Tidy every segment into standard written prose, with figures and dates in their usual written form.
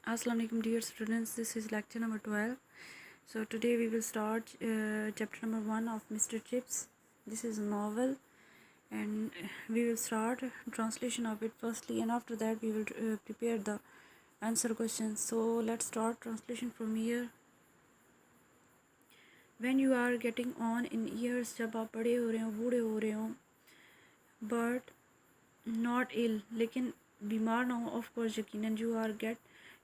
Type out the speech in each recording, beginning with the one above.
Assalamu alaikum dear students, this is lecture number 12. So today we will start chapter number 1 of Mr. Chips. This is a novel and we will start translation of it firstly, and after that we will prepare the answer questions. So let's start translation from here. When you are getting on in years, जब आप बड़े हो रहे हो, बूढ़े हो रहे हो, but not ill, लेकिन बीमार ना हो, of course यकीनन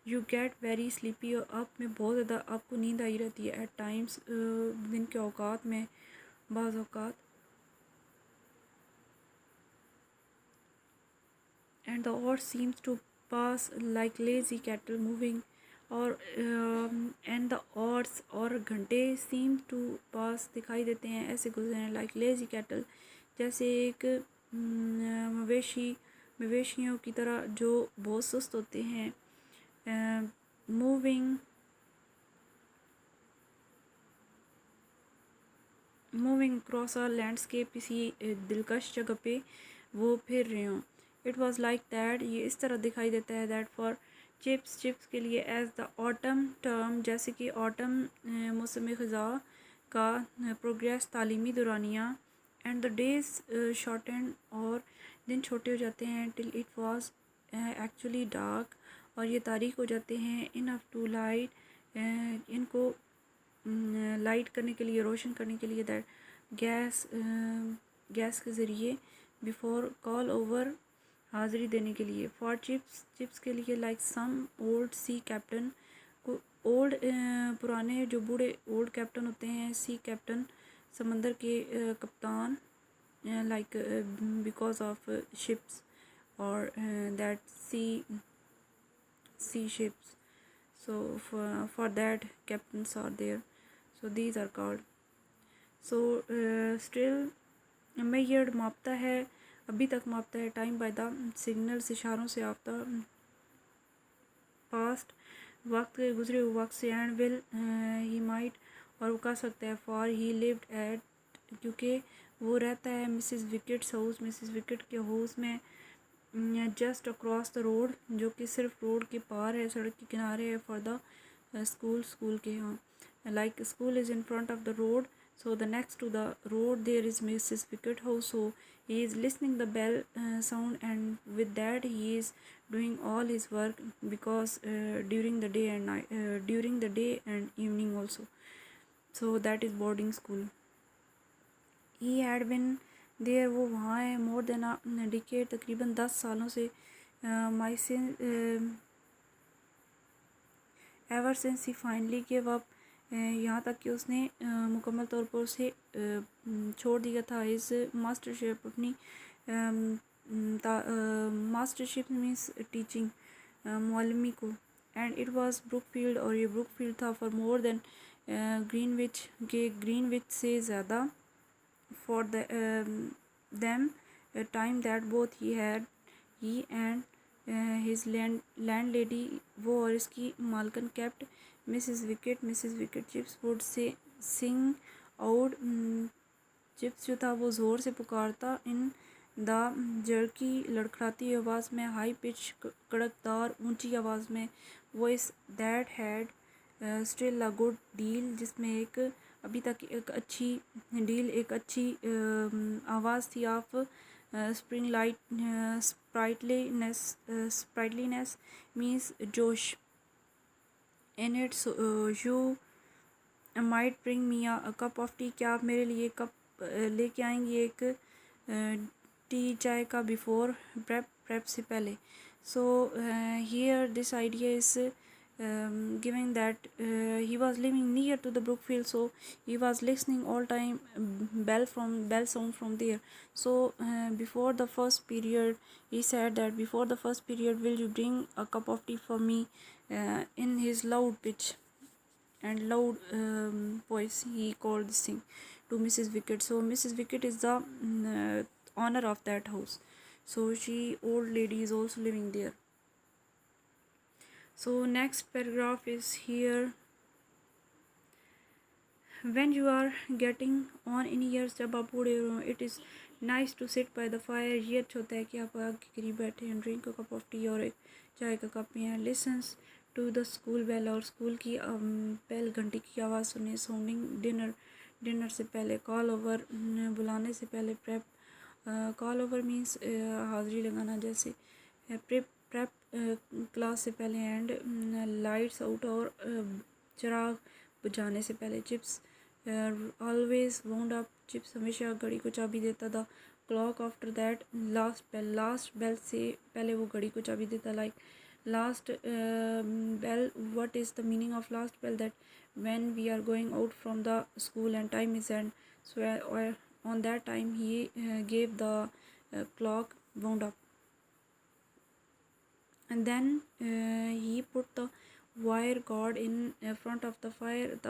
you get very sleepy, और आप में बहुत ज़्यादा आपको नींद आई रहती है at times, दिन के औकात में बाज़ औकात, and the hours seems to pass like lazy cattle moving, और and the hours और घंटे seem to pass दिखाई देते हैं, ऐसे गुजरे हैं like lazy cattle, जैसे एक मवेशियों की तरह जो बहुत सुस्त होते हैं, मूविंग क्रॉस अ लैंडस्केप, किसी दिलकश जगह पे वो फिर रहे हों. इट वॉज़ लाइक दैट, ये इस तरह दिखाई देता है, दैट फॉर चिप्स के लिए, एज द ऑटम टर्म, जैसे कि ऑटम मौसम ख़ज़ा का प्रोग्रेस, तालीमी दुरानिया, एंड द डेज शॉर्टेंड, और दिन छोटे हो जाते हैं, till it was actually dark, और ये तारीख हो जाते हैं, इनफ टू लाइट, इनको लाइट करने के लिए, रोशन करने के लिए, दैट गैस के ज़रिए, बिफोर कॉल ओवर, हाज़िरी देने के लिए, फॉर चिप्स के लिए, लाइक सम ओल्ड सी कैप्टन, ओल्ड पुराने जो बूढ़े ओल्ड कैप्टन होते हैं, सी कैप्टन समंदर के कप्तान, लाइक बिकॉज ऑफ शिप्स, और that sea ships, so for that captains are there, so these are called. So still measured, मापता है, अभी तक मापता है, टाइम बाय द सिग्नल्स, इशारों से आपता, पास्ट वक्त के गुजरे हुए वक्त से, एंड विल ही माइट, और वो कह सकता है, फॉर ही लिव्ड एट, क्योंकि वो रहता है Mrs wickets house, Mrs wicket के हाउस में, जस्ट अक्रॉस द रोड, जो कि सिर्फ रोड के पार है, सड़क के किनारे है, फॉर द स्कूल के, हाँ, like school is in front of the road, so the next to the road there is Mrs. Wicket house, so he is listening the bell sound, and with that he is doing all his work, because during the day and night, during the day and evening also, so that is boarding school. He had been there, वो वहाँ है, more than a decade, तकरीबन 10 सालों से, ever since he finally gave up, यहाँ तक कि उसने मुकम्मल तौर पर उसे छोड़ दिया था, इस मास्टरशिप, अपनी मास्टरशिप मीन्स टीचिंग, मुअल्लिमी को, एंड इट वाज ब्रुकफील्ड, और ये ब्रुकफील्ड था, फॉर मोर देन ग्रीनविच, के ग्रीनविच से ज़्यादा, for them time that both he and his landlady, वो और इसकी मालकन, kept Mrs Wickett Chips would से सिंग आउट, चिप्स जो था वो ज़ोर से पुकारता, इन द जर्की, लड़खड़ाती आवाज़ में, हाई पिच, कड़कदार ऊंची आवाज़ में, voice that had still a good deal, जिसमें एक अभी तक एक अच्छी डील, एक अच्छी आवाज़ थी, ऑफ स्प्रिंग लाइट, स्प्राइटलीनेस मीन्स जोश, in its you might bring me a cup of T, क्या आप मेरे लिए कप लेके आएंगी, एक टी, चाय का, बिफोर प्रेप से पहले. So here this idea is giving that he was living near to the Brookfield, so he was listening all time bell sound from there. So before the first period, he said that before the first period, will you bring a cup of tea for me, in his loud pitch and loud voice, he called this thing to Mrs. Wicket. So Mrs. Wicket is the owner of that house, so old lady is also living there. So next paragraph is here. When you are getting on in years, जब आप बूढ़े हो, it is nice to sit by the fire, ये अच्छा होता है कि आप आग के करीब बैठे हैं, drink a cup of tea, और एक चाय का कप पिएं, listens to the school bell, और स्कूल की बेल घंटी की आवाज़ सुने. Sounding dinner, डिनर से पहले. Call over, बुलाने से पहले. Prep, कॉल ओवर मीन्स हाज़िरी लगाना जैसे. प्रेप क्लास से पहले. एंड लाइट्स आउट, और चिराग बुझाने से पहले. Chips always wound up, Chips हमेशा घड़ी को चाबी देता था. Clock after that, last bell से पहले वो घड़ी को चाबी देता. Like last bell, what is the meaning of last bell? That when we are going out from the school and time is end. So on that time he gave the clock wound up, and then he put the wire cord in front of the fire. The